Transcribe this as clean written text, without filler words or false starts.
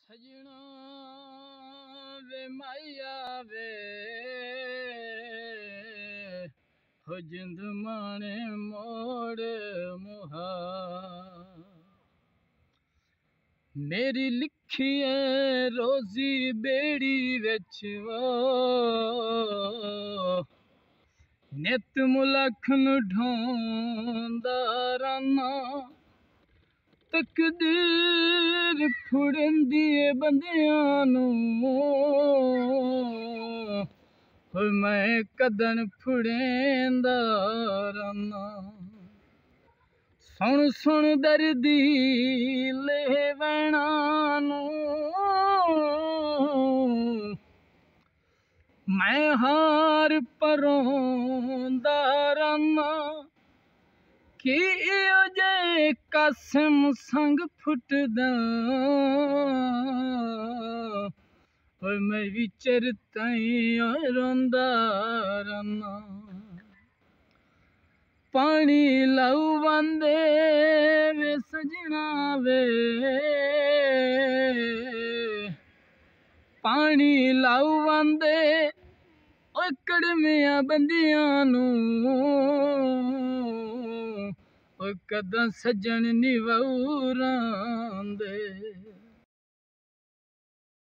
सजना वे माया वे हो जिंद माने मोड़ मुहा मेरी लिखी है रोजी बेड़ी विच नित मुलख नूं ढोंदा रहना तकदीर फुड़ंदी है बंदियां नूं होए मैं कदन फुड़ेंदा रहना सुन सुन दर्दी लेवैणा नूं मैं हार परोंदा रहना कि जे कसम संग फुटदा होए मैं विचर ताईं रोंदा रहना पानी लाऊ वंदे वे सजना वे पानी लाऊ वंदे ओ कड़मिया बंदियां नूं ओ कदां सजन निवौरां दे।